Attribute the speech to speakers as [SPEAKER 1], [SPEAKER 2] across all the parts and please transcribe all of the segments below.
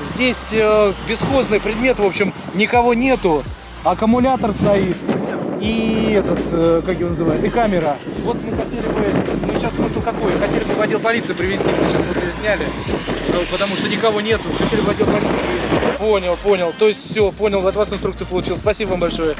[SPEAKER 1] Здесь бесхозный предмет, в общем, никого нету. Аккумулятор стоит. И этот, как его называют, и камера. Вот мы хотели бы, ну сейчас смысл какой? Хотели бы в отдел полиции привезти, мы сейчас вот ее сняли, потому что никого нету. Хотели бы в отдел полиции привезти. Понял. То есть все, понял, от вас инструкция получил. Спасибо вам большое.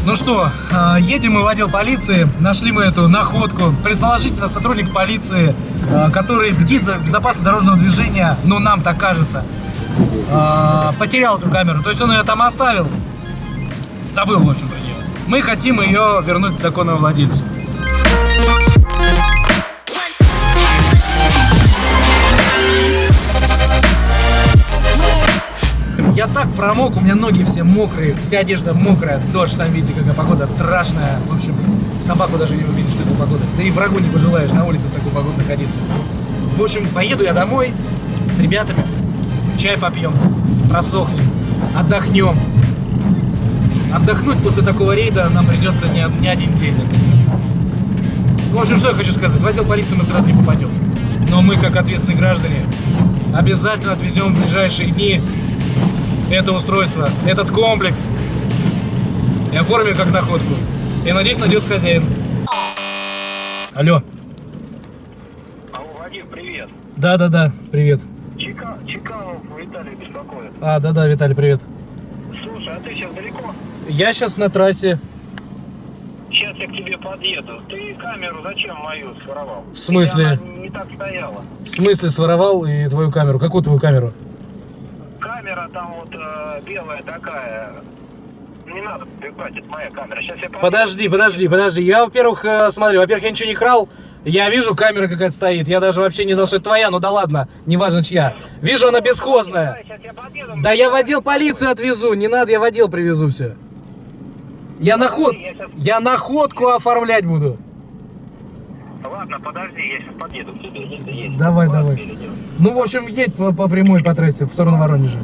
[SPEAKER 1] Ну что, едем мы в отдел полиции, нашли мы эту находку, предположительно сотрудник полиции, который бдит за безопасность дорожного движения, ну нам так кажется, потерял эту камеру, то есть он ее там оставил, забыл в общем про нее. Мы хотим ее вернуть законному владельцу. Я так промок, у меня ноги все мокрые, вся одежда мокрая, дождь, сами видите, какая погода страшная. В общем, собаку даже не увидишь в такую погоду. Да и врагу не пожелаешь на улице в такую погоду находиться. В общем, поеду я домой с ребятами, чай попьем, просохнем, отдохнем. Отдохнуть после такого рейда нам придется не один день. В общем, что я хочу сказать, в отдел полиции мы сразу не попадем. Но мы, как ответственные граждане, обязательно отвезем в ближайшие дни это устройство, этот комплекс и оформим как находку. И надеюсь, найдется хозяин. Алло.
[SPEAKER 2] Алло, Вадим, привет.
[SPEAKER 1] Да, привет.
[SPEAKER 2] Чеканов Виталий беспокоит.
[SPEAKER 1] Да, Виталий, привет.
[SPEAKER 2] Слушай, а ты сейчас далеко?
[SPEAKER 1] Я сейчас на трассе.
[SPEAKER 2] Сейчас я к тебе подъеду. Ты камеру зачем мою своровал?
[SPEAKER 1] В смысле?
[SPEAKER 2] Она не так стояла.
[SPEAKER 1] В смысле своровал и твою камеру? Какую твою камеру?
[SPEAKER 2] Камера там вот белая такая. Не надо прибрать, это моя камера. Сейчас я
[SPEAKER 1] Подожди. Я, во-первых, смотри, во-первых, я ничего не крал. Я вижу, камера какая-то стоит. Я даже вообще не знал, что это твоя. Ну да ладно, неважно чья. Вижу, она бесхозная. Да я в отдел полицию отвезу. Не надо, я в отдел привезу все. Я находку оформлять буду.
[SPEAKER 2] Ладно, подожди, я сейчас подъеду к тебе. Если есть.
[SPEAKER 1] Давай. Ну, в общем, едь по прямой по трассе в сторону Воронежа.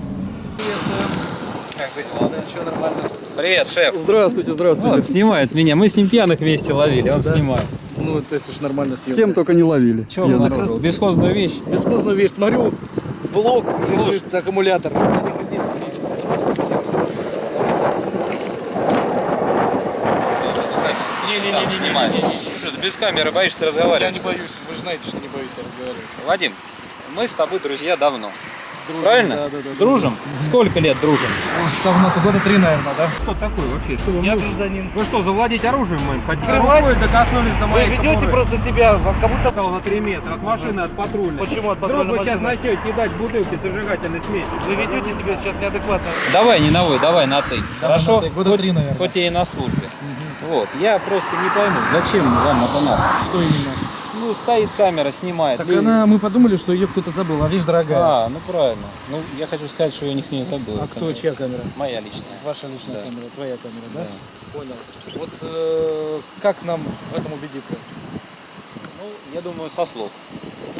[SPEAKER 3] Как быть, молодой, что нормально? Привет, шеф.
[SPEAKER 4] Здравствуйте.
[SPEAKER 3] Вот, снимает меня. Мы с ним пьяных вместе ловили, он снимает.
[SPEAKER 1] Ну, это ж нормально
[SPEAKER 4] С
[SPEAKER 1] съемка.
[SPEAKER 4] кем только не ловили.
[SPEAKER 3] Че он обнаружил? Бесхозную вещь?
[SPEAKER 1] Бесхозную вещь. Смотрю, блок, лежит аккумулятор.
[SPEAKER 3] Не снимай. Что ты без камеры боишься
[SPEAKER 1] Я
[SPEAKER 3] разговаривать?
[SPEAKER 1] не боюсь, вы же знаете, что не боюсь разговаривать.
[SPEAKER 3] Вадим, мы с тобой друзья давно. Правильно?
[SPEAKER 1] Да.
[SPEAKER 3] Дружим? Сколько лет дружим?
[SPEAKER 1] Давно-то, года 3, наверное, да?
[SPEAKER 5] Кто такой вообще? Что вам
[SPEAKER 1] Я
[SPEAKER 5] нужно?
[SPEAKER 1] гражданин.
[SPEAKER 5] Вы что, завладеть оружием моим хотите?
[SPEAKER 1] Скрывать?
[SPEAKER 5] Рукой докоснулись до
[SPEAKER 1] Вы
[SPEAKER 5] моей
[SPEAKER 1] ведете
[SPEAKER 5] кобуры.
[SPEAKER 1] просто себя, как будто...
[SPEAKER 5] Стал на 3 метра от машины, от патрульной.
[SPEAKER 1] Почему от
[SPEAKER 5] Вдруг
[SPEAKER 1] патрульной
[SPEAKER 5] вы сейчас
[SPEAKER 1] машины?
[SPEAKER 5] начнете съедать бутылки зажигательной смеси.
[SPEAKER 1] Вы ведете себя сейчас неадекватно.
[SPEAKER 3] Давай не на вы, давай на ты. Хорошо?
[SPEAKER 1] на ты. Года 3, наверное.
[SPEAKER 3] Хоть я и на службе. Вот, я просто не пойму, зачем вам это надо?
[SPEAKER 1] Что именно?
[SPEAKER 3] Ну, стоит камера, снимает.
[SPEAKER 1] Так мы подумали, что ее кто-то забыл, а вещь дорогая.
[SPEAKER 3] А, ну правильно. Ну, я хочу сказать, что я них не забыл.
[SPEAKER 1] А кто, чья камера?
[SPEAKER 3] Моя личная.
[SPEAKER 1] Ваша личная
[SPEAKER 3] Да.
[SPEAKER 1] камера, твоя камера, да? Понял. Вот как нам в этом убедиться?
[SPEAKER 3] Ну, я думаю, со слов.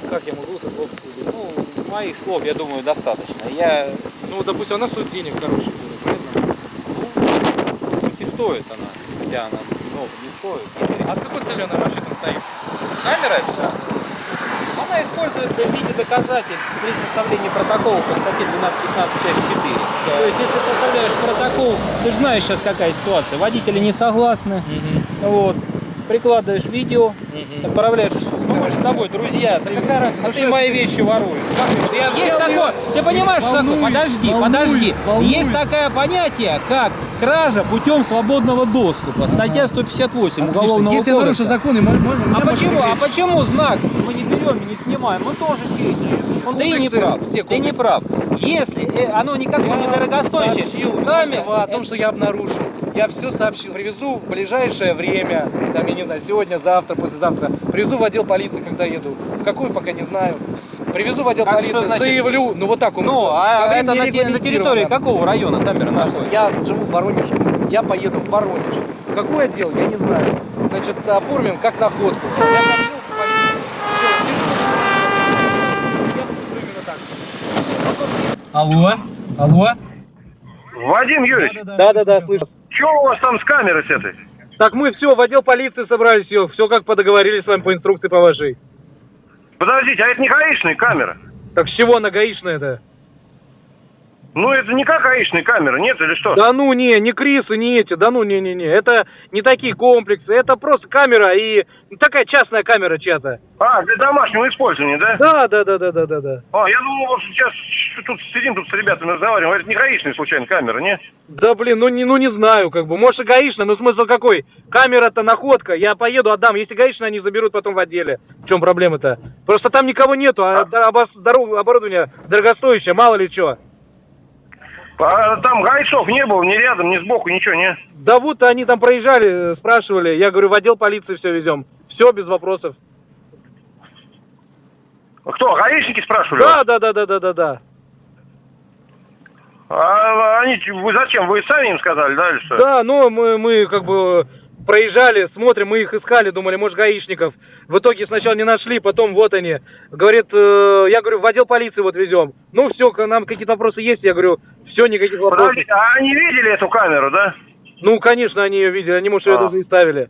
[SPEAKER 1] Как я могу со слов убедиться?
[SPEAKER 3] Ну, моих слов, я думаю, достаточно. Я,
[SPEAKER 1] Ну, допустим, она стоит денег хороших, правильно?
[SPEAKER 3] хоть и стоит она, хотя она много не стоит.
[SPEAKER 1] А с какой целью она вообще там стоит?
[SPEAKER 3] Камера эта? Она используется в виде доказательств при составлении протокола по статье 12.15, часть 4. То есть, если составляешь протокол, ты же знаешь сейчас какая ситуация. Водители не согласны. Вот. Прикладываешь видео, отправляешь в суд. Ну мы же с тобой друзья,
[SPEAKER 1] какая разница?
[SPEAKER 3] а ты мои вещи воруешь. Есть такое, ты понимаешь, что такое? Подожди.
[SPEAKER 1] волнуюсь.
[SPEAKER 3] Есть такое понятие, как кража путем свободного доступа. Статья 158 Уголовного
[SPEAKER 1] Если я нарушу
[SPEAKER 3] кодекса.
[SPEAKER 1] законы,
[SPEAKER 3] А почему знак мы не берем и не снимаем? Мы тоже честные. Ты не прав. Ты не прав. Если оно никакое не дорогостоящее,
[SPEAKER 1] о том, что я обнаружил. Я все сообщил. Привезу в ближайшее время, там, я не знаю, сегодня, завтра, послезавтра. Привезу в отдел полиции, когда еду. В какую, пока не знаю. Привезу в отдел
[SPEAKER 3] Как
[SPEAKER 1] полиции,
[SPEAKER 3] что значит?
[SPEAKER 1] заявлю, ну вот так он.
[SPEAKER 3] Ну, а
[SPEAKER 1] Говорит,
[SPEAKER 3] это на территории
[SPEAKER 1] нерегламентированно.
[SPEAKER 3] какого района камера находится?
[SPEAKER 1] Я живу в Воронеже, я поеду в Воронеж. В какой отдел, я не знаю. Значит, оформим как находку. Я сообщил в полицию. Всё, я поступлю именно так. Алло? Алло?
[SPEAKER 2] Вадим Юрьевич,
[SPEAKER 1] Да, слышу.
[SPEAKER 2] что у вас там с камерой с этой?
[SPEAKER 1] Так мы все, в отдел полиции собрались, все как договорились с вами по инструкции по вашей.
[SPEAKER 2] Подождите, а это не гаишная камера?
[SPEAKER 1] Так с чего она гаишная-то?
[SPEAKER 2] Ну, это не как гаишная камера, нет или что?
[SPEAKER 1] Да ну не Крисы, не эти, да ну не. Это не такие комплексы, это просто камера и такая частная камера чья-то.
[SPEAKER 2] А, для домашнего использования, да?
[SPEAKER 1] Да.
[SPEAKER 2] А, я думал, вот сейчас тут сидим тут с ребятами разговариваем, это не гаишная случайно камера, не?
[SPEAKER 1] Да блин, ну не знаю, как бы. Может и гаишная, но смысл какой? Камера-то находка, я поеду, отдам. Если гаишная, они заберут потом в отделе. В чем проблема-то? Просто там никого нету, а оборудование дорогостоящее, мало ли что.
[SPEAKER 2] А там гайцов не было, ни рядом, ни сбоку, ничего, не?
[SPEAKER 1] Да вот они там проезжали, спрашивали. Я говорю, в отдел полиции все везем. Все без вопросов.
[SPEAKER 2] Кто, гаишники спрашивали?
[SPEAKER 1] Да.
[SPEAKER 2] А они, вы зачем? Вы сами им сказали, да, или что?
[SPEAKER 1] Да, но мы как бы проезжали, смотрим, мы их искали, думали, может, гаишников. В итоге сначала не нашли, потом вот они. Говорит, я говорю, в отдел полиции вот везем. Ну все, нам какие-то вопросы есть, я говорю, все, никаких вопросов.
[SPEAKER 2] Подождите, а они видели эту камеру, да?
[SPEAKER 1] Ну, конечно, они ее видели, они, может, ее даже и ставили.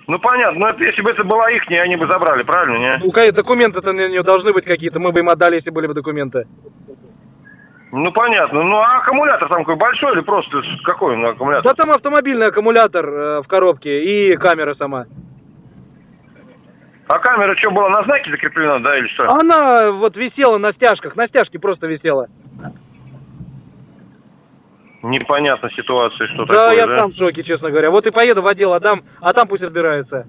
[SPEAKER 2] Ну, понятно, но это, если бы это была их, они бы забрали, правильно, не?
[SPEAKER 1] Ну, конечно, документы-то на нее должны быть какие-то, мы бы им отдали, если были бы документы.
[SPEAKER 2] Ну, понятно. Ну, а аккумулятор там какой, большой или просто какой он аккумулятор?
[SPEAKER 1] Да там автомобильный аккумулятор в коробке и камера сама.
[SPEAKER 2] А камера что, была на знаке закреплена, да, или что?
[SPEAKER 1] Она вот висела на стяжках, на стяжке просто висела.
[SPEAKER 2] Непонятна ситуация, что
[SPEAKER 1] Да,
[SPEAKER 2] такое,
[SPEAKER 1] я
[SPEAKER 2] да?
[SPEAKER 1] сам в шоке, честно говоря. Вот и поеду в отдел, отдам, а там пусть разбираются.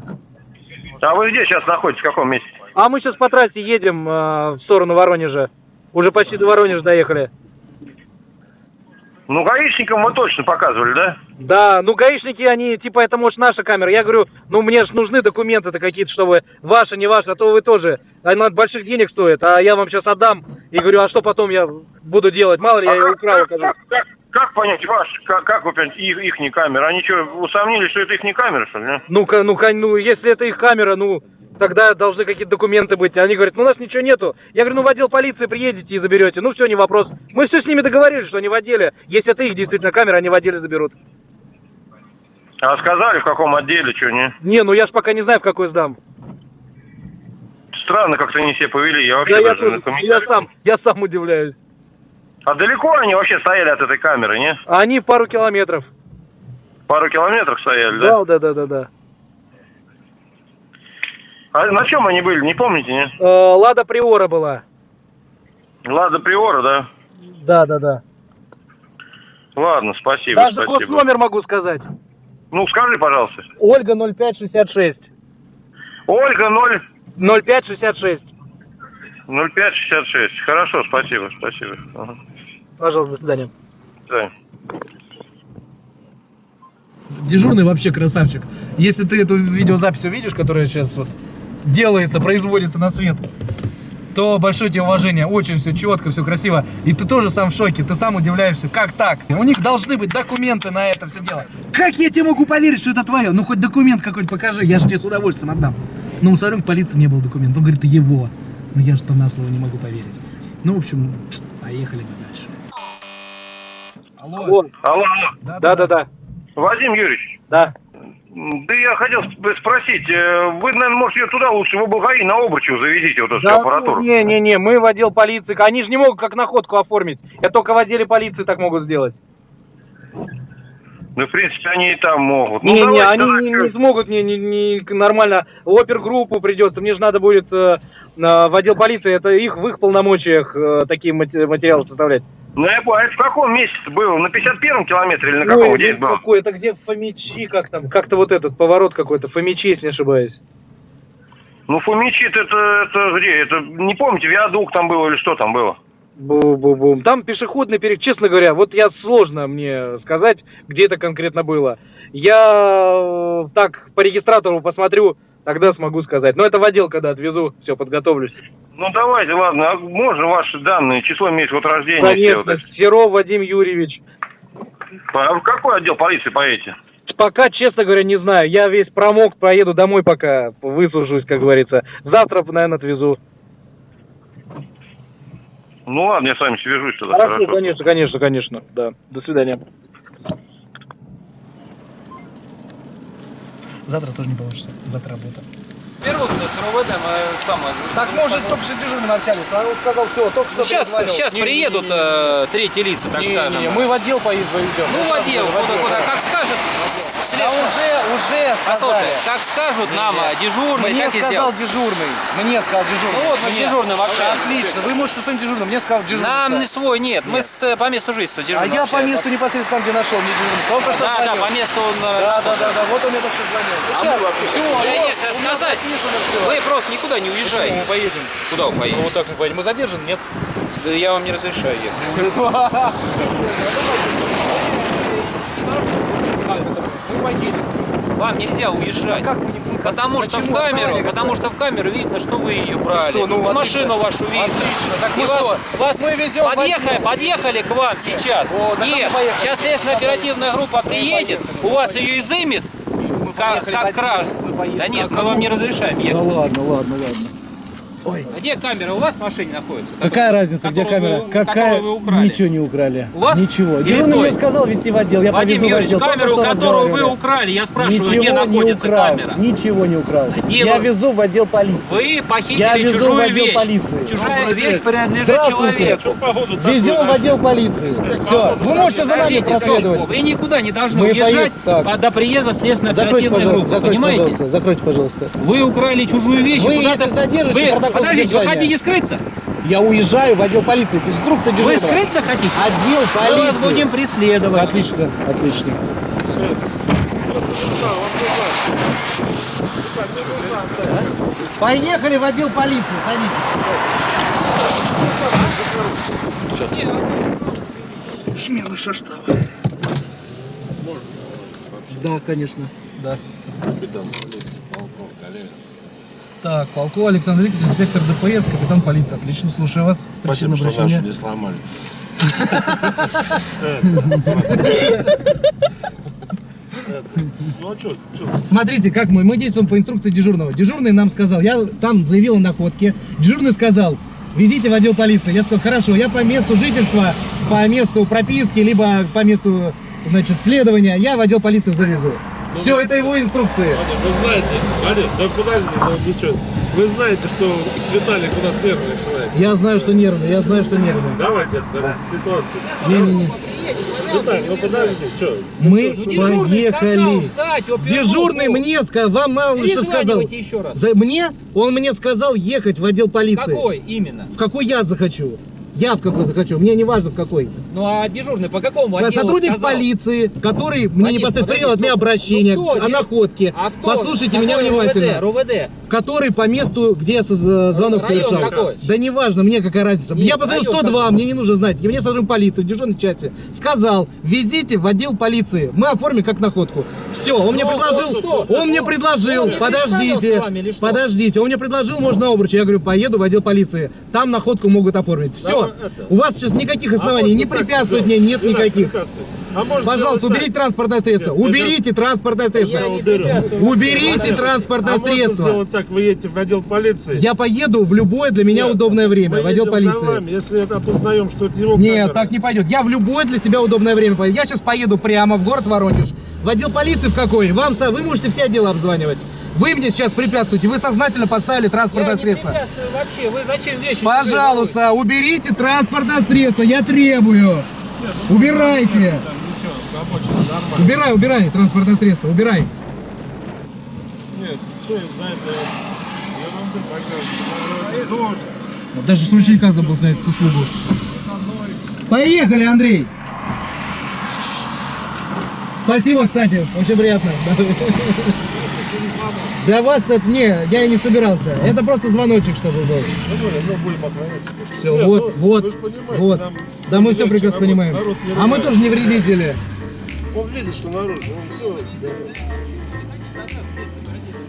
[SPEAKER 2] А вы где сейчас находитесь, в каком месте?
[SPEAKER 1] А мы сейчас по трассе едем в сторону Воронежа. Уже почти до Воронежа доехали.
[SPEAKER 2] Ну, гаишникам вы точно показывали, да?
[SPEAKER 1] Да, ну гаишники, они, типа, это может наша камера. Я говорю, ну мне же нужны документы-то какие-то, чтобы ваши, не ваши, а то вы тоже. Она больших денег стоит, а я вам сейчас отдам. И говорю, а что потом я буду делать? Мало ли, я ее украл, окажется.
[SPEAKER 2] Как понять ваш, как вы понять их не камера? Они что, усомнились, что это их не камера, что ли? Не?
[SPEAKER 1] Ну, если это их камера, ну, тогда должны какие-то документы быть. Они говорят, ну у нас ничего нету. Я говорю, ну в отдел полиции приедете и заберете. Ну все, не вопрос. Мы все с ними договорились, что они в отделе. Если это их действительно камера, они в отделе заберут.
[SPEAKER 2] А сказали, в каком отделе, что, не?
[SPEAKER 1] Не, ну я ж пока не знаю, в какой сдам.
[SPEAKER 2] Странно как-то они себя повели, я вообще
[SPEAKER 1] Да, я
[SPEAKER 2] даже
[SPEAKER 1] тоже,
[SPEAKER 2] на комментариях.
[SPEAKER 1] я сам удивляюсь.
[SPEAKER 2] А далеко они вообще стояли от этой камеры, не?
[SPEAKER 1] А они пару километров.
[SPEAKER 2] Пару километров стояли, да?
[SPEAKER 1] Да.
[SPEAKER 2] А на чем они были, не помните, не?
[SPEAKER 1] Лада Приора была.
[SPEAKER 2] Лада Приора, да?
[SPEAKER 1] Да.
[SPEAKER 2] Ладно, спасибо,
[SPEAKER 1] Даже
[SPEAKER 2] спасибо.
[SPEAKER 1] госномер могу сказать.
[SPEAKER 2] Ну, скажи, пожалуйста.
[SPEAKER 1] Ольга 0566.
[SPEAKER 2] Ольга
[SPEAKER 1] 0566.
[SPEAKER 2] 0566. Хорошо, спасибо. Ага.
[SPEAKER 1] Пожалуйста, до свидания.
[SPEAKER 2] Да.
[SPEAKER 1] Дежурный вообще красавчик. Если ты эту видеозапись увидишь, которая сейчас вот делается, производится на свет, то большое тебе уважение. Очень все четко, все красиво. И ты тоже сам в шоке. Ты сам удивляешься, как так? У них должны быть документы на это все дело. Как я тебе могу поверить, что это твое? Ну хоть документ какой-нибудь покажи, я же тебе с удовольствием отдам. Но у Сарёнка полиции не было документа. Он говорит, его. Но я же-то на слово не могу поверить. Ну, в общем, поехали мы дальше. Алло.
[SPEAKER 2] Алло.
[SPEAKER 1] Да.
[SPEAKER 2] Вадим Юрьевич.
[SPEAKER 1] Да.
[SPEAKER 2] Да я хотел спросить, вы, наверное, может, ее туда лучше в ОБГАИ на Обручево завезите, вот эту всю аппаратуру?
[SPEAKER 1] Не, мы в отдел полиции. Они же не могут как находку оформить. Это только в отделе полиции так могут сделать.
[SPEAKER 2] Ну, в принципе, они и там могут.
[SPEAKER 1] Не,
[SPEAKER 2] Ну, давайте,
[SPEAKER 1] они не смогут нормально. Опергруппу придется. Мне же надо будет в отдел полиции, это в их полномочиях такие материалы составлять.
[SPEAKER 2] Ну, я понял, это в каком месяце было? На 51-м километре или на каком? Где это было?
[SPEAKER 1] Какой? Это где Фомичи, как там? Как-то вот этот поворот какой-то. Фомичи, если не ошибаюсь.
[SPEAKER 2] Ну, Фомичи, это где? Это, не помните, виадук там было или что там было?
[SPEAKER 1] Бум-бум-бум. Там пешеходный переход, честно говоря, вот сложно мне сказать, где это конкретно было. Я так по регистратору посмотрю, Тогда смогу сказать. Но это в отдел, когда отвезу, все, подготовлюсь.
[SPEAKER 2] Ну давайте, ладно, а можно ваши данные, число, месяц, год рождения?
[SPEAKER 1] Конечно, Серов Вадим Юрьевич.
[SPEAKER 2] А в какой отдел полиции поедете?
[SPEAKER 1] Пока, честно говоря, не знаю. Я весь промок, поеду домой пока, высушусь, как говорится. Завтра, наверное, отвезу.
[SPEAKER 2] Ну ладно, я с вами свяжусь тогда.
[SPEAKER 1] Хорошо, конечно. Да. До свидания. Завтра тоже не получится. Завтра работа.
[SPEAKER 3] Берутся с РОВД, мы самое...
[SPEAKER 1] Так, может, только что с дежурным общались. А он сказал, все, только что
[SPEAKER 3] Сейчас приедут третьи лица, так скажем.
[SPEAKER 1] мы в отдел повезем.
[SPEAKER 3] Ну, в отдел, куда, как скажет следствие.
[SPEAKER 1] Уже
[SPEAKER 3] Послушай, как скажут нам дежурный,
[SPEAKER 1] Мне
[SPEAKER 3] так и
[SPEAKER 1] сказал
[SPEAKER 3] сделают.
[SPEAKER 1] дежурный.
[SPEAKER 3] Ну вот мы с дежурным общаемся.
[SPEAKER 1] Отлично, вы можете со своим дежурным. Мне сказал дежурный.
[SPEAKER 3] Нам не свой нет, мы по месту жительства
[SPEAKER 1] А
[SPEAKER 3] дежурным
[SPEAKER 1] я по
[SPEAKER 3] общаемся.
[SPEAKER 1] месту непосредственно там, где нашел, мне дежурный. Только что
[SPEAKER 3] Да,
[SPEAKER 1] звонил.
[SPEAKER 3] по месту он...
[SPEAKER 1] Да, вот он мне так что звонил.
[SPEAKER 3] Я если сказать, вы просто никуда не
[SPEAKER 1] Мы
[SPEAKER 3] уезжаете.
[SPEAKER 1] поедем.
[SPEAKER 3] Куда вы поедете?
[SPEAKER 1] Вот так мы поедем. Мы задержаны, нет?
[SPEAKER 3] Да я вам не разрешаю ехать.
[SPEAKER 1] Мы поедем.
[SPEAKER 3] Вам нельзя уезжать.
[SPEAKER 1] Как мы не-
[SPEAKER 3] Потому что
[SPEAKER 1] почему?
[SPEAKER 3] в камеру,
[SPEAKER 1] Основание
[SPEAKER 3] потому что в камеру видно, что вы ее брали.
[SPEAKER 1] Что, ну, отлично.
[SPEAKER 3] Машину вашу видно.
[SPEAKER 1] Отлично. Так
[SPEAKER 3] И
[SPEAKER 1] мы
[SPEAKER 3] вас,
[SPEAKER 1] что?
[SPEAKER 3] вас
[SPEAKER 1] Мы везем
[SPEAKER 3] подъехали к вам сейчас.
[SPEAKER 1] О, так
[SPEAKER 3] Нет,
[SPEAKER 1] мы поехали.
[SPEAKER 3] сейчас следственная оперативная группа приедет, у вас ее изымет, как кражу. Да нет, мы вам не разрешаем ехать.
[SPEAKER 1] ладно.
[SPEAKER 3] Где камера у вас в машине находится?
[SPEAKER 4] Какая разница, где камера?
[SPEAKER 3] Которую вы украли?
[SPEAKER 4] Ничего не украли.
[SPEAKER 3] У вас?
[SPEAKER 4] Ничего.
[SPEAKER 3] Или
[SPEAKER 4] Дежурный
[SPEAKER 3] той?
[SPEAKER 4] мне сказал вести в отдел. Я
[SPEAKER 3] Вадим
[SPEAKER 4] повезу в
[SPEAKER 3] Юрьевич,
[SPEAKER 4] отдел. Только
[SPEAKER 3] камеру,
[SPEAKER 4] что
[SPEAKER 3] которую вы
[SPEAKER 4] разговаривали.
[SPEAKER 3] украли, я спрашиваю,
[SPEAKER 4] Ничего
[SPEAKER 3] где
[SPEAKER 4] не
[SPEAKER 3] находится
[SPEAKER 4] украл.
[SPEAKER 3] камера?
[SPEAKER 4] Ничего не украл.
[SPEAKER 3] Где
[SPEAKER 4] Я
[SPEAKER 3] вы?
[SPEAKER 4] везу в отдел полиции.
[SPEAKER 3] Вы
[SPEAKER 4] Я
[SPEAKER 3] похитили
[SPEAKER 4] везу в
[SPEAKER 3] чужую
[SPEAKER 4] отдел
[SPEAKER 3] вещь.
[SPEAKER 4] полиции.
[SPEAKER 3] Чужая вещь принадлежит
[SPEAKER 4] Здравствуйте.
[SPEAKER 3] человеку.
[SPEAKER 4] Везем в отдел полиции. Все. Вы можете за нами
[SPEAKER 3] Подождите,
[SPEAKER 4] проследовать.
[SPEAKER 3] Вы никуда не должны
[SPEAKER 4] Мы
[SPEAKER 3] уезжать
[SPEAKER 4] так.
[SPEAKER 3] до приезда следственной
[SPEAKER 4] Закройте,
[SPEAKER 3] оперативной
[SPEAKER 4] пожалуйста.
[SPEAKER 3] группы, понимаете?
[SPEAKER 4] Закройте, пожалуйста.
[SPEAKER 3] Вы украли чужую вещь.
[SPEAKER 4] Вы,
[SPEAKER 3] и куда-то...
[SPEAKER 4] если задержите,
[SPEAKER 3] Вы...
[SPEAKER 4] протокол
[SPEAKER 3] Подождите, вы
[SPEAKER 4] задержания.
[SPEAKER 3] хотите скрыться?
[SPEAKER 4] Я уезжаю в отдел полиции. Это инструкция
[SPEAKER 3] Вы
[SPEAKER 4] дежурного.
[SPEAKER 3] скрыться хотите?
[SPEAKER 4] Отдел полиции.
[SPEAKER 3] Мы вас будем преследовать.
[SPEAKER 4] Отлично. Поехали в отдел полиции. Садитесь.
[SPEAKER 1] Смена состава.
[SPEAKER 4] Да, конечно.
[SPEAKER 1] Да. Так, Полков Александр Викторович, инспектор ДПС, капитан полиции. Отлично, слушаю вас.
[SPEAKER 6] Спасибо, что
[SPEAKER 1] Причина
[SPEAKER 6] нашу не сломали. Ну а что?
[SPEAKER 4] Смотрите, как мы действуем по инструкции дежурного. Дежурный нам сказал, я там заявил о находке. Дежурный сказал, везите в отдел полиции. Я сказал, хорошо, я по месту жительства, по месту прописки, либо по месту, значит, следования, я в отдел полиции завезу. Все, это его инструкции.
[SPEAKER 6] Вы знаете, Вадим, да подожди, ну ничего. Вы знаете, что Виталик у нас нервный человек.
[SPEAKER 4] Я знаю, что нервный.
[SPEAKER 6] Давайте это ситуацию.
[SPEAKER 4] Не-не-не.
[SPEAKER 6] Виталик, ну подожди, что?
[SPEAKER 4] Мы
[SPEAKER 3] Дежурный сказал
[SPEAKER 4] поехали.
[SPEAKER 3] ждать оперативную
[SPEAKER 4] Дежурный
[SPEAKER 3] группу.
[SPEAKER 4] мне сказал, вам мало что сказал.
[SPEAKER 3] Перезванивайте еще раз.
[SPEAKER 4] Он мне сказал ехать в отдел полиции.
[SPEAKER 3] Какой именно?
[SPEAKER 4] В какой я захочу. Я в какой захочу. Мне не важно в какой.
[SPEAKER 3] Ну а дежурный по какому отделу
[SPEAKER 4] Сотрудник
[SPEAKER 3] сказал?
[SPEAKER 4] полиции, который мне
[SPEAKER 3] Вадим,
[SPEAKER 4] непосредственно принял от
[SPEAKER 3] подожди,
[SPEAKER 4] меня
[SPEAKER 3] стоп.
[SPEAKER 4] обращение
[SPEAKER 3] Ну, кто?
[SPEAKER 4] о находке.
[SPEAKER 3] А кто?
[SPEAKER 4] Послушайте
[SPEAKER 3] Какой
[SPEAKER 4] меня внимательно.
[SPEAKER 3] РУВД.
[SPEAKER 4] Который по месту, где я звонок
[SPEAKER 3] Район
[SPEAKER 4] совершал.
[SPEAKER 3] какой?
[SPEAKER 4] Да неважно, мне какая разница.
[SPEAKER 3] Нет,
[SPEAKER 4] Я позвонил
[SPEAKER 3] район
[SPEAKER 4] 102,
[SPEAKER 3] какой?
[SPEAKER 4] мне не нужно знать. И мне сотрудник полиции в дежурной части сказал, везите в отдел полиции. Мы оформим как находку. Все, он мне предложил,
[SPEAKER 3] что?
[SPEAKER 4] он мне предложил,
[SPEAKER 3] Он не представился с вами или что?
[SPEAKER 4] подождите, он мне предложил, можно обруч. Я говорю, поеду в отдел полиции. Там находку могут оформить. Все, у вас сейчас никаких оснований, не препятствовать мне, нет никаких.
[SPEAKER 6] А может
[SPEAKER 4] Пожалуйста,
[SPEAKER 6] сделать
[SPEAKER 4] уберите транспортное средство. Уберите транспортное средство.
[SPEAKER 3] Я не
[SPEAKER 6] уберу.
[SPEAKER 3] препятствую.
[SPEAKER 4] Уберите транспортное
[SPEAKER 6] А можно
[SPEAKER 4] средство.
[SPEAKER 6] сделать так, вы едете в отдел полиции?
[SPEAKER 4] Я поеду в любое для меня удобное время,
[SPEAKER 6] Мы
[SPEAKER 4] в отдел
[SPEAKER 6] едем за
[SPEAKER 4] полиции.
[SPEAKER 6] вами, если это опознаем, что это его
[SPEAKER 4] Нет,
[SPEAKER 6] камера.
[SPEAKER 4] так не пойдет. Я в любое для себя удобное время поеду. Я сейчас поеду прямо в город Воронеж. В отдел полиции в какой? Вы можете все отделы обзванивать. Вы мне сейчас препятствуете. Вы сознательно поставили
[SPEAKER 3] Я
[SPEAKER 4] транспортное
[SPEAKER 3] не
[SPEAKER 4] средство.
[SPEAKER 3] препятствую вообще. Вы зачем вещи?
[SPEAKER 4] Пожалуйста, уберите транспортное средство. Я требую. Убирайте. Убирай транспортное средство. Убирай.
[SPEAKER 6] Нет, что из-за этого? Ерунды такая.
[SPEAKER 4] Даже с ручейка забыл снять с услугу. Поехали, Андрей. Спасибо, кстати, очень приятно. Для вас это я и не собирался. Это просто звоночек, чтобы был. Все,
[SPEAKER 6] Нет,
[SPEAKER 4] вот,
[SPEAKER 6] ну,
[SPEAKER 4] вот,
[SPEAKER 6] вы ж понимаете,
[SPEAKER 4] вот.
[SPEAKER 6] нам
[SPEAKER 4] Да мы все
[SPEAKER 6] легче
[SPEAKER 4] прекрасно понимаем.
[SPEAKER 6] народ не
[SPEAKER 4] А мы
[SPEAKER 6] ругается.
[SPEAKER 4] тоже не вредители.
[SPEAKER 6] Он видит, что наружу, он все.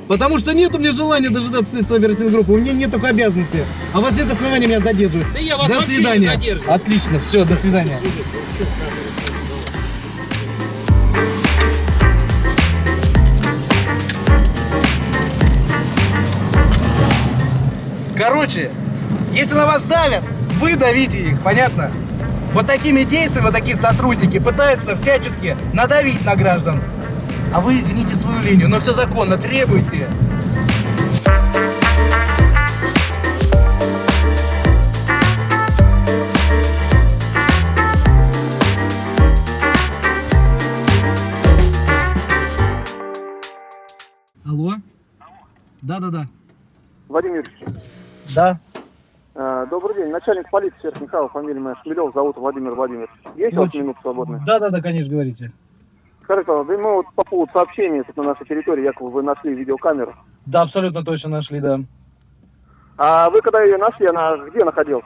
[SPEAKER 4] Потому что нет у меня желания дожидаться следственной оперативной группы. У меня нет такой обязанности. А у вас нет основания меня задерживать.
[SPEAKER 3] Да я вас
[SPEAKER 4] До
[SPEAKER 3] вообще не
[SPEAKER 4] свидания.
[SPEAKER 3] задерживаю.
[SPEAKER 4] Отлично, все, до свидания.
[SPEAKER 1] Короче, если на вас давят, вы давите их, понятно? Вот такими действиями, вот такие сотрудники пытаются всячески надавить на граждан. А вы гните свою линию, но все законно, требуйте. Алло? Да.
[SPEAKER 7] Вадим Юрьевич,
[SPEAKER 1] Да.
[SPEAKER 7] добрый день. Начальник полиции Серж Михайлов, фамилия моя Шмелев, зовут Владимир Владимирович. Есть у вас минут свободная?
[SPEAKER 4] Да, конечно, говорите.
[SPEAKER 7] Скажите, пожалуйста, мы вот по поводу сообщения тут на нашей территории, якобы вы нашли видеокамеру.
[SPEAKER 4] Да, абсолютно точно нашли, да.
[SPEAKER 7] А вы когда ее нашли, она где находилась?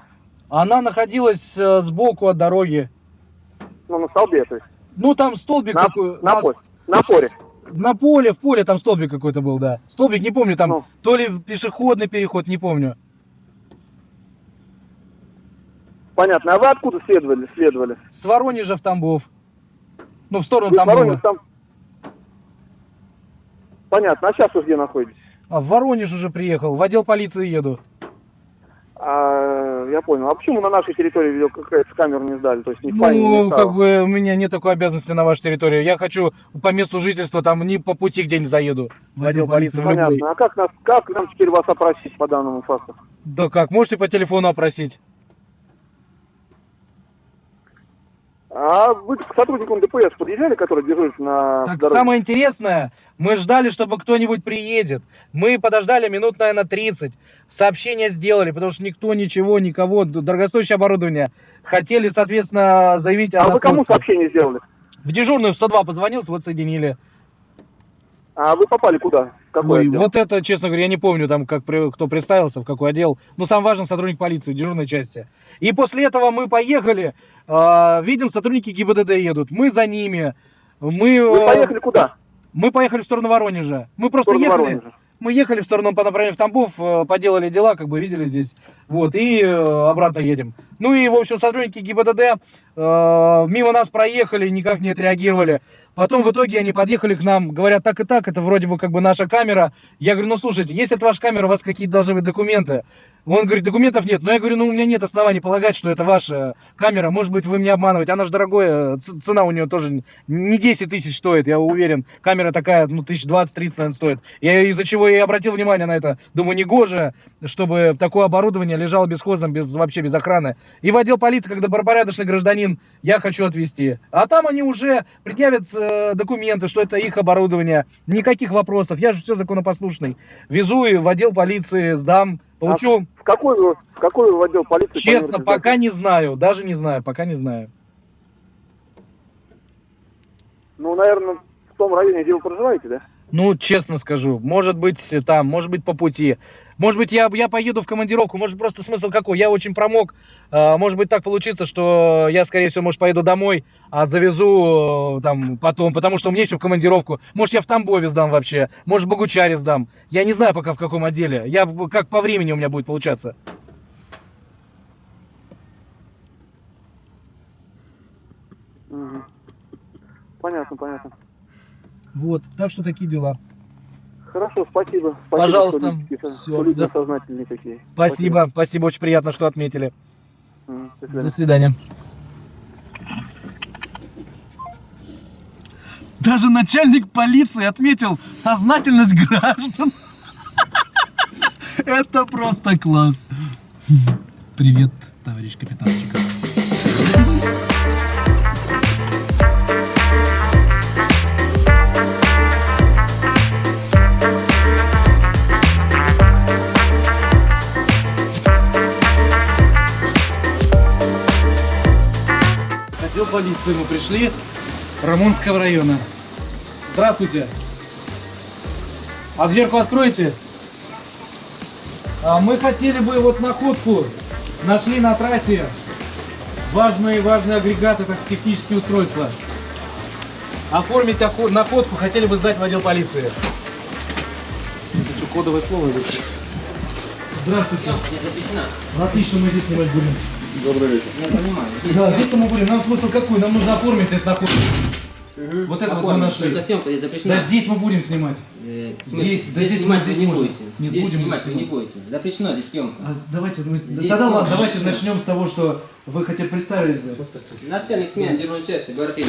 [SPEAKER 4] Она находилась сбоку от дороги.
[SPEAKER 7] Ну, на столбе, то есть.
[SPEAKER 4] Ну, там столбик
[SPEAKER 7] На
[SPEAKER 4] какой.
[SPEAKER 7] На поле.
[SPEAKER 4] На поле, в поле там столбик какой-то был, да. Столбик, не помню, там
[SPEAKER 7] Ну.
[SPEAKER 4] то ли пешеходный переход, не помню.
[SPEAKER 7] Понятно. А вы откуда следовали?
[SPEAKER 4] С Воронежа в Тамбов. Ну, в сторону
[SPEAKER 7] Вы в
[SPEAKER 4] Тамбова.
[SPEAKER 7] Воронеж там... Понятно. А сейчас вы где находитесь?
[SPEAKER 4] А в Воронеж уже приехал, в отдел полиции еду.
[SPEAKER 7] Я понял. А почему на нашей территории видеокамеру не сдали? То есть не файн,
[SPEAKER 4] Ну,
[SPEAKER 7] не
[SPEAKER 4] как
[SPEAKER 7] стало?
[SPEAKER 4] бы у меня нет такой обязанности на вашей территории. Я хочу по месту жительства, там не по пути где-нибудь заеду. В отдел полиции в любой.
[SPEAKER 7] Понятно. А как нам теперь вас опросить по данному факту?
[SPEAKER 4] Да как, можете по телефону опросить.
[SPEAKER 7] А вы к сотрудникам ДПС подъезжали, которые дежурят на
[SPEAKER 4] Так
[SPEAKER 7] дороге?
[SPEAKER 4] самое интересное, мы ждали, чтобы кто-нибудь приедет. Мы подождали минут, наверное, 30. Сообщение сделали, потому что никто, ничего, никого, дорогостоящее оборудование. Хотели, соответственно, заявить о
[SPEAKER 7] А вы кому
[SPEAKER 4] находке.
[SPEAKER 7] сообщение сделали?
[SPEAKER 4] В дежурную 102 позвонил, вот соединили.
[SPEAKER 7] А вы попали куда? В какой
[SPEAKER 4] Ой,
[SPEAKER 7] отдел?
[SPEAKER 4] вот это, честно говоря, я не помню, там, кто представился, в какой отдел. Но самое важное, сотрудник полиции в дежурной части. И после этого мы поехали, видим, сотрудники ГИБДД едут. Мы за ними.
[SPEAKER 7] Вы поехали куда?
[SPEAKER 4] Мы поехали в сторону Воронежа. Мы просто
[SPEAKER 7] сторону
[SPEAKER 4] ехали.
[SPEAKER 7] Воронежа.
[SPEAKER 4] Мы ехали в сторону по направлению в Тамбов, поделали дела, как бы видели здесь. Вот, и обратно едем. Ну и, в общем, сотрудники ГИБДД мимо нас проехали, никак не отреагировали. Потом в итоге они подъехали к нам, говорят, так и так, это вроде бы как бы наша камера. Я говорю, ну слушайте, если это ваша камера, у вас какие-то должны быть документы. Он говорит, документов нет. Но я говорю, ну у меня нет оснований полагать, что это ваша камера. Может быть, вы меня обманываете. Она же дорогая, цена у нее тоже не 10 тысяч стоит, я уверен. Камера такая, ну, 1020-30, наверное, стоит. Я из-за чего и обратил внимание на это. Думаю, негоже, чтобы такое оборудование лежало бесхозным, вообще без охраны. И в отдел полиции, когда добропорядочный гражданин, я хочу отвезти. А там они уже предъявят документы, что это их оборудование. Никаких вопросов. Я же все законопослушный. Везу и в отдел полиции, сдам, получу.
[SPEAKER 7] В какой вы в отдел полиции?
[SPEAKER 4] Честно,
[SPEAKER 7] планируете
[SPEAKER 4] пока
[SPEAKER 7] сдать?
[SPEAKER 4] не знаю. Даже не знаю, пока не знаю.
[SPEAKER 7] Ну, наверное, в том районе, где вы проживаете, да?
[SPEAKER 4] Ну, честно скажу, может быть там, может быть по пути. Может быть я поеду в командировку, может просто смысл какой, я очень промок. Может быть так получится, что я, скорее всего, может поеду домой, а завезу там потом, потому что мне еще в командировку. Может я в Тамбове сдам вообще, может в Богучаре сдам. Я не знаю пока в каком отделе, как по времени у меня будет получаться.
[SPEAKER 7] Угу. Понятно.
[SPEAKER 4] Вот, так что такие дела.
[SPEAKER 7] Хорошо, спасибо.
[SPEAKER 4] Пожалуйста.
[SPEAKER 7] Всё,
[SPEAKER 4] Всё,
[SPEAKER 7] сознательные такие.
[SPEAKER 4] Спасибо, очень приятно, что отметили.
[SPEAKER 7] До свидания.
[SPEAKER 4] До свидания.
[SPEAKER 1] Даже начальник полиции отметил сознательность граждан. Это просто класс. Привет, товарищ капитанчик. Отдел полиции мы пришли, Рамонского района.
[SPEAKER 4] Здравствуйте. А дверку откройте. Мы хотели бы вот находку. Нашли на трассе важный агрегат, это технические устройства. Оформить находку хотели бы сдать в отдел полиции. кодовое слово. Здравствуйте. Отлично, мы здесь снимать будем.
[SPEAKER 6] Добрый вечер.
[SPEAKER 3] Я понимаю.
[SPEAKER 4] Да, здесь мы будем. Нам смысл какой? Нам нужно оформить этот находку. Вот это вот мы нашли.
[SPEAKER 3] Только съемка здесь запрещена.
[SPEAKER 4] Да здесь мы будем снимать.
[SPEAKER 3] Здесь,
[SPEAKER 4] да здесь
[SPEAKER 3] снимать
[SPEAKER 4] мы
[SPEAKER 3] вы не
[SPEAKER 4] можем.
[SPEAKER 3] будете.
[SPEAKER 4] Нет,
[SPEAKER 3] Здесь
[SPEAKER 4] будем
[SPEAKER 3] снимать вы не
[SPEAKER 4] снимать.
[SPEAKER 3] будете. Запрещено здесь съемка.
[SPEAKER 4] А давайте, ну,
[SPEAKER 3] Здесь
[SPEAKER 4] тогда ладно,
[SPEAKER 3] снимать
[SPEAKER 4] давайте
[SPEAKER 3] нельзя.
[SPEAKER 4] начнем с того, что вы хотя бы представились бы.
[SPEAKER 3] Начальник смены дежурной части Бартин.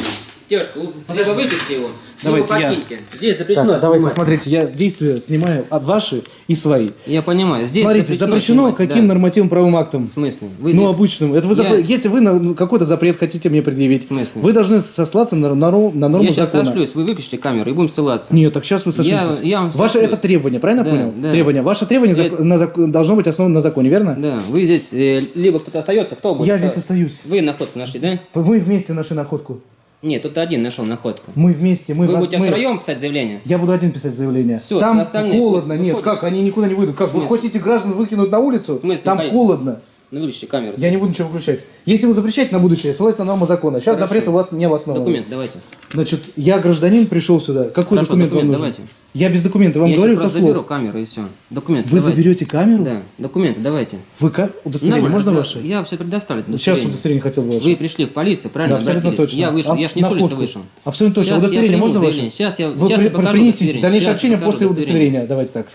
[SPEAKER 3] Девушка, либо выпишите его,
[SPEAKER 4] Давайте
[SPEAKER 3] либо
[SPEAKER 4] я.
[SPEAKER 3] покиньте. Здесь запрещено
[SPEAKER 4] Давайте,
[SPEAKER 3] снимать.
[SPEAKER 4] смотрите, я действия снимаю от ваши и свои.
[SPEAKER 3] Я понимаю. Здесь
[SPEAKER 4] Смотрите, запрещено
[SPEAKER 3] снимать,
[SPEAKER 4] каким
[SPEAKER 3] да.
[SPEAKER 4] нормативным правовым актом?
[SPEAKER 3] В смысле? Вы
[SPEAKER 4] Ну,
[SPEAKER 3] здесь-
[SPEAKER 4] обычным. Это вы Если вы какой-то запрет хотите мне предъявить,
[SPEAKER 3] В смысле?
[SPEAKER 4] вы должны сослаться на норму
[SPEAKER 3] Я сейчас
[SPEAKER 4] закона.
[SPEAKER 3] сошлюсь, вы выключите камеру и будем ссылаться.
[SPEAKER 4] Нет, так сейчас вы сошлитесь.
[SPEAKER 3] Я вам
[SPEAKER 4] Ваше
[SPEAKER 3] сошлюсь.
[SPEAKER 4] это требование, правильно
[SPEAKER 3] Да,
[SPEAKER 4] я понял?
[SPEAKER 3] да.
[SPEAKER 4] Требование. Ваше требование должно быть основано на законе, верно?
[SPEAKER 3] Да, вы здесь либо кто-то остается, кто будет?
[SPEAKER 4] Я здесь остаюсь.
[SPEAKER 3] Вы находку нашли, да?
[SPEAKER 4] Мы вместе нашли находку.
[SPEAKER 3] Нет, тут один нашел находку.
[SPEAKER 4] Мы вместе.
[SPEAKER 3] Вы будете втроем писать заявление?
[SPEAKER 4] Я буду один писать заявление.
[SPEAKER 3] Всё,
[SPEAKER 4] там
[SPEAKER 3] остальные
[SPEAKER 4] холодно.
[SPEAKER 3] пусть
[SPEAKER 4] Нет,
[SPEAKER 3] выходят.
[SPEAKER 4] как? Они никуда не выйдут. Как? Вы хотите граждан выкинуть на улицу?
[SPEAKER 3] В смысле,
[SPEAKER 4] Там
[SPEAKER 3] конечно.
[SPEAKER 4] холодно.
[SPEAKER 3] Ну, выключите камеру.
[SPEAKER 4] Я не буду ничего выключать. Если вы запрещаете на будущее, ссылайтесь на норму закона. Сейчас
[SPEAKER 3] Хорошо.
[SPEAKER 4] запрет у вас не обоснован.
[SPEAKER 3] Документ давайте.
[SPEAKER 4] Значит, я гражданин, пришел сюда. Какой
[SPEAKER 3] Хорошо,
[SPEAKER 4] документ вам
[SPEAKER 3] документ
[SPEAKER 4] нужен?
[SPEAKER 3] давайте.
[SPEAKER 4] Я без документа. Вам
[SPEAKER 3] Я
[SPEAKER 4] говорю
[SPEAKER 3] сейчас
[SPEAKER 4] со
[SPEAKER 3] просто
[SPEAKER 4] слов.
[SPEAKER 3] заберу камеру и все. Документы
[SPEAKER 4] Вы
[SPEAKER 3] давайте.
[SPEAKER 4] заберете камеру?
[SPEAKER 3] Да, документы давайте.
[SPEAKER 4] Вы удостоверение
[SPEAKER 3] Нормально,
[SPEAKER 4] можно
[SPEAKER 3] да.
[SPEAKER 4] ваше?
[SPEAKER 3] Я все предоставлю.
[SPEAKER 4] Сейчас удостоверение хотел бы ваше.
[SPEAKER 3] Вы пришли в полицию, правильно
[SPEAKER 4] Да, абсолютно
[SPEAKER 3] обратились?
[SPEAKER 4] точно.
[SPEAKER 3] Я вышел, я ж не с улицы
[SPEAKER 4] Находку.
[SPEAKER 3] вышел.
[SPEAKER 4] Абсолютно точно.
[SPEAKER 3] Сейчас я
[SPEAKER 4] Удостоверение
[SPEAKER 3] приму
[SPEAKER 4] можно
[SPEAKER 3] заявление.
[SPEAKER 4] ваше?
[SPEAKER 3] Сейчас я
[SPEAKER 4] Вы
[SPEAKER 3] покажу
[SPEAKER 4] принесите.
[SPEAKER 3] удостоверение.
[SPEAKER 4] Дальнейшее
[SPEAKER 3] Сейчас
[SPEAKER 4] общение
[SPEAKER 3] покажу
[SPEAKER 4] после удостоверения. Давайте так.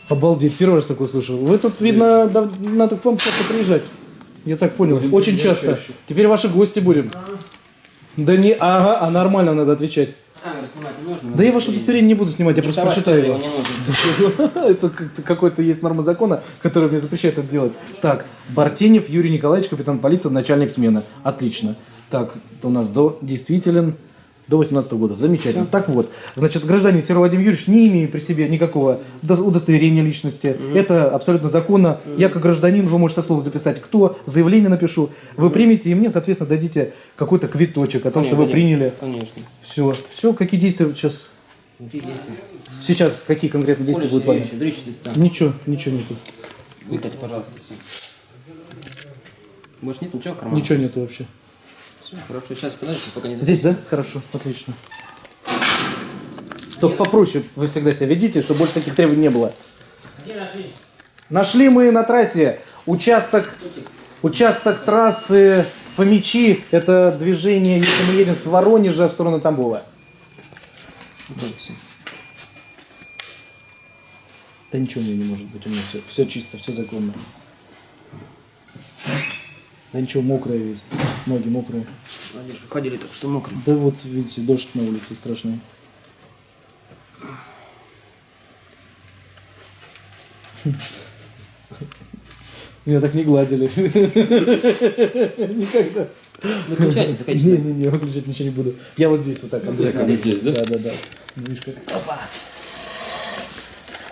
[SPEAKER 4] Обалдеть, первый раз такое слышу. Вы тут, видно, надо к вам часто приезжать. Я так понял. Очень часто. Теперь ваши гости будем. Да не ага, а нормально надо отвечать.
[SPEAKER 3] Камеру снимать не нужно.
[SPEAKER 4] Да я ваше удостоверение не буду снимать, я просто прочитаю его.
[SPEAKER 3] Не нужно.
[SPEAKER 4] Это какой-то есть норма закона, которая мне запрещает это делать. Так, Бартенев Юрий Николаевич, капитан полиции, начальник смены. Отлично. Так, это у нас действителен до 18 года. Замечательно. Так вот, значит, гражданин Серов Вадим Юрьевич, не имея при себе никакого удостоверения личности, это абсолютно законно. Я как гражданин, вы можете со слов записать, кто, заявление напишу, вы примете и мне, соответственно, дадите какой-то квиточек о том, что вы приняли.
[SPEAKER 3] Конечно.
[SPEAKER 4] Все, какие действия сейчас?
[SPEAKER 3] Какие действия?
[SPEAKER 4] Сейчас какие конкретно действия будут вами?
[SPEAKER 3] Дрючь листа.
[SPEAKER 4] Ничего нету.
[SPEAKER 3] Выкати, пожалуйста, все. Больше нет ничего в кармане?
[SPEAKER 4] Ничего нету вообще.
[SPEAKER 3] Все, хорошо, сейчас подождите, пока не
[SPEAKER 4] Здесь, да? Хорошо, отлично. Только попроще вы всегда себя ведите, чтобы больше таких требований не было.
[SPEAKER 3] Где нашли?
[SPEAKER 4] Нашли мы на трассе участок трассы Фомичи. Это движение, если мы едем с Воронежа в сторону Тамбова.
[SPEAKER 3] Вот все.
[SPEAKER 4] Да ничего у меня не может быть, у меня все чисто, все законно. Да ничего, мокрое весь, ноги мокрые.
[SPEAKER 3] Они же ходили только что мокрые.
[SPEAKER 4] Да вот, видите, дождь на улице страшный. Меня так не гладили. Никогда.
[SPEAKER 3] Выключайте, закачайте.
[SPEAKER 4] Не, выключать ничего не буду. Я вот здесь вот так, Андрей.
[SPEAKER 6] Здесь, да?
[SPEAKER 4] Да. Видишь как?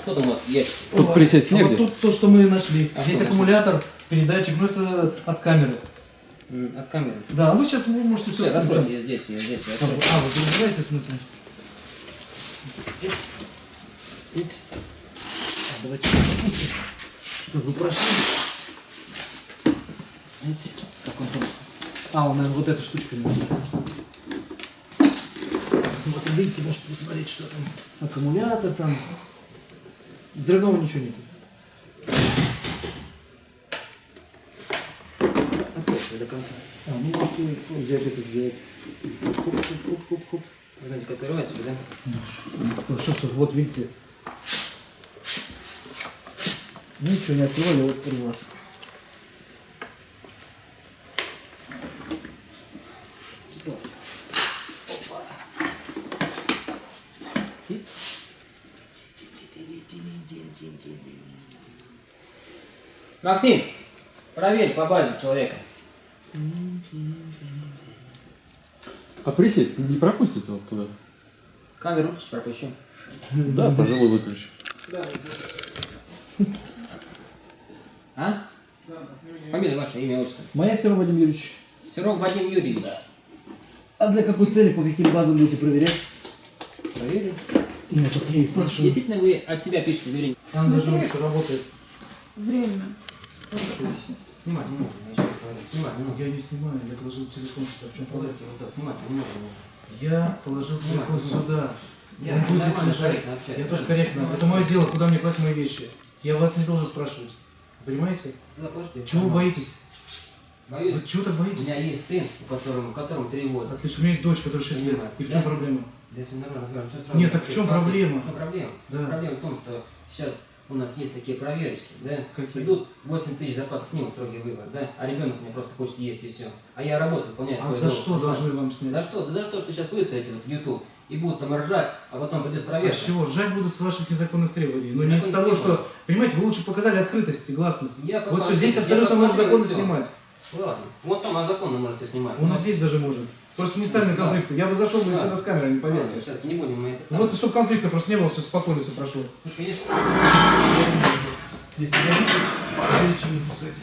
[SPEAKER 3] Что там у вас есть?
[SPEAKER 6] Тут присесть
[SPEAKER 4] А вот
[SPEAKER 6] негде?
[SPEAKER 4] тут то, что мы нашли. Здесь аккумулятор, передатчик, ну это от камеры.
[SPEAKER 3] От камеры.
[SPEAKER 4] Да, вы сейчас можете все.
[SPEAKER 3] Все, откройте, я здесь, я здесь. я открою.
[SPEAKER 4] А, вы переживаете в смысле? Давайте пропустим. Вы прошли.
[SPEAKER 3] Как он тут?
[SPEAKER 4] А, он, наверное, вот эта штучка. Вот видите, можете посмотреть, что там. Аккумулятор там. Взрывного ничего нету.
[SPEAKER 3] Откройте до конца.
[SPEAKER 4] А, ну можете взять это сделать. Хоп.
[SPEAKER 3] Вы знаете, как отрывать сюда, да?
[SPEAKER 4] Что, вот видите. Ничего не открывали, вот при вас.
[SPEAKER 3] Максим, проверь по базе человека.
[SPEAKER 6] А присесть не пропустите вот туда?
[SPEAKER 3] Камеру выключи, пропущу.
[SPEAKER 6] Да, пожалуй, выключу.
[SPEAKER 3] А? Фамилия ваша, имя, отчество.
[SPEAKER 4] Моя Серов Вадим Юрьевич.
[SPEAKER 3] Серов Вадим Юрьевич.
[SPEAKER 4] А для какой цели, по каким базам будете проверять?
[SPEAKER 3] Проверим.
[SPEAKER 4] Нет, так я и спрашиваю.
[SPEAKER 3] Действительно вы от себя пишете заявление?
[SPEAKER 4] Там даже он еще работает.
[SPEAKER 8] Время.
[SPEAKER 3] Снимать не нужно, я еще раз говорю. Снимать не нужно.
[SPEAKER 4] Я не снимаю, я положил телефон сюда. В чем проблема?
[SPEAKER 3] Вот так, снимать не нужно.
[SPEAKER 4] Я положил телефон сюда. Я буду здесь лежать. Я тоже корректно. Это мое дело, куда мне класть мои вещи. Я вас не должен спрашивать. Понимаете? Чего вы боитесь?
[SPEAKER 8] Боюсь.
[SPEAKER 4] Вы чего так
[SPEAKER 8] У
[SPEAKER 4] боитесь?
[SPEAKER 8] меня есть сын, которому 3 года.
[SPEAKER 4] Отлично. У меня есть дочь, которая 6 лет. И в чем
[SPEAKER 8] Да?
[SPEAKER 4] проблема?
[SPEAKER 8] Если мы нормально разговариваем, что сразу?
[SPEAKER 4] Нет, так в чем проблема?
[SPEAKER 8] В чем проблема?
[SPEAKER 4] Да.
[SPEAKER 8] Проблема в том, что сейчас у нас есть такие проверочки, да?
[SPEAKER 4] Какие?
[SPEAKER 8] Придут 8 тысяч зарплаты, снимут строгий выбор, да? А ребенок мне просто хочет есть и все. А я работаю, выполняю
[SPEAKER 4] А
[SPEAKER 8] свой
[SPEAKER 4] за
[SPEAKER 8] долг,
[SPEAKER 4] что
[SPEAKER 8] понимаешь?
[SPEAKER 4] должны вам снять?
[SPEAKER 8] За что? Да за то, что сейчас выставите вот в YouTube и будут там ржать, а потом придет
[SPEAKER 4] А
[SPEAKER 8] проверка.
[SPEAKER 4] с чего? Ржать будут с ваших незаконных требований. Но не из
[SPEAKER 8] Незаконных
[SPEAKER 4] того, что... Понимаете, вы лучше показали открытость и гласность.
[SPEAKER 8] Я
[SPEAKER 4] Вот
[SPEAKER 8] показал,
[SPEAKER 4] все, здесь
[SPEAKER 8] я
[SPEAKER 4] абсолютно можно
[SPEAKER 8] посмотрел,
[SPEAKER 4] законно
[SPEAKER 8] и всё.
[SPEAKER 4] снимать.
[SPEAKER 8] Ладно. Вот там законно можно все снимать.
[SPEAKER 4] У нас здесь даже может. Просто не стали на конфликты. Я бы зашел бы
[SPEAKER 8] Да.
[SPEAKER 4] сюда с камерой, не поверьте.
[SPEAKER 8] Сейчас не будем мы это
[SPEAKER 4] Ну вот и чтобы конфликта просто не было, все спокойно, все прошло.
[SPEAKER 8] Ну, конечно.
[SPEAKER 4] Если я вижу, ничего не кусайте.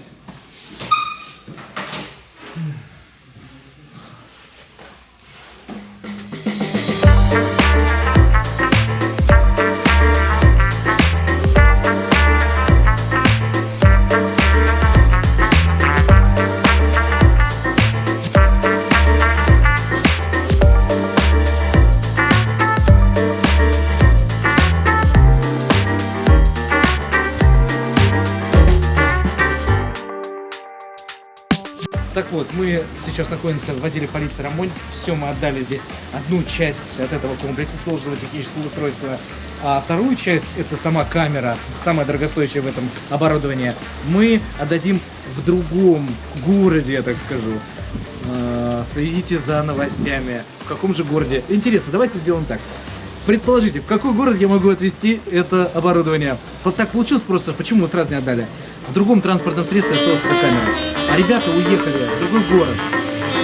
[SPEAKER 1] Так вот, мы сейчас находимся в отделе полиции Рамонь. Все, мы отдали здесь одну часть от этого комплекса сложного технического устройства. А вторую часть, это сама камера, самое дорогостоящее в этом оборудование, мы отдадим в другом городе, я так скажу. Следите за новостями. В каком же городе? Интересно, давайте сделаем так. Предположите, в какой город я могу отвезти это оборудование? Вот так получилось просто, почему мы сразу не отдали? В другом транспортном средстве осталась эта камера. А ребята уехали в другой город.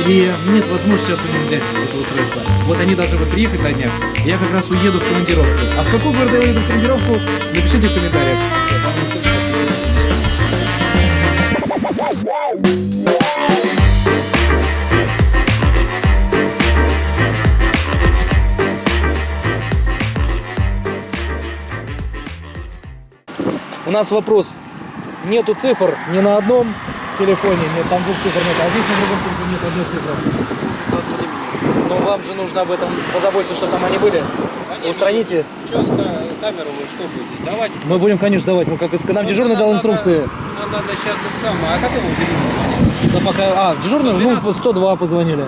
[SPEAKER 1] И нет возможности сейчас у них взять это устройство. Вот они должны бы приехать на днях. Я как раз уеду в командировку. А в какой город я уеду в командировку? Напишите в комментариях. Все, до новых встреч, подписывайтесь.
[SPEAKER 4] У нас вопрос. Нету цифр ни на одном телефоне, нет, там двух цифр нет, а здесь на другом телефоне нет одной цифры. Но вам же нужно об этом позаботиться, что там они были. Устраните.
[SPEAKER 3] Что с камеру вы что будете сдавать?
[SPEAKER 4] Мы будем, конечно, давать. Мы как нам дежурный дал инструкции.
[SPEAKER 3] Нам надо сейчас это самое. А какого дежурного?
[SPEAKER 4] Да пока. Дежурный, ну, 102 позвонили.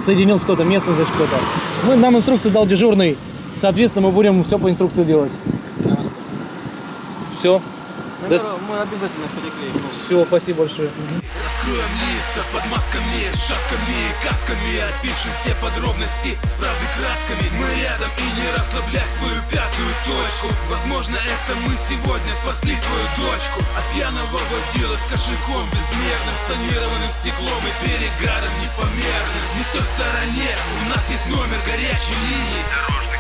[SPEAKER 4] Соединил кто-то, место, значит, кто-то. Нам инструкцию дал дежурный. Соответственно, мы будем все по инструкции делать. Все.
[SPEAKER 5] Мы обязательно переклеим.
[SPEAKER 4] Все, спасибо большое.
[SPEAKER 9] Раскроем лица под масками, шапками, касками. Опишем все подробности, правды красками. Мы рядом и не расслабляй свою пятую точку. Возможно, это мы сегодня спасли твою дочку от пьяного водила с кошельком безмерным, с тонированным стеклом и перегаром непомерным. Не стой в стороне, у нас есть номер горячей линии. Дорожный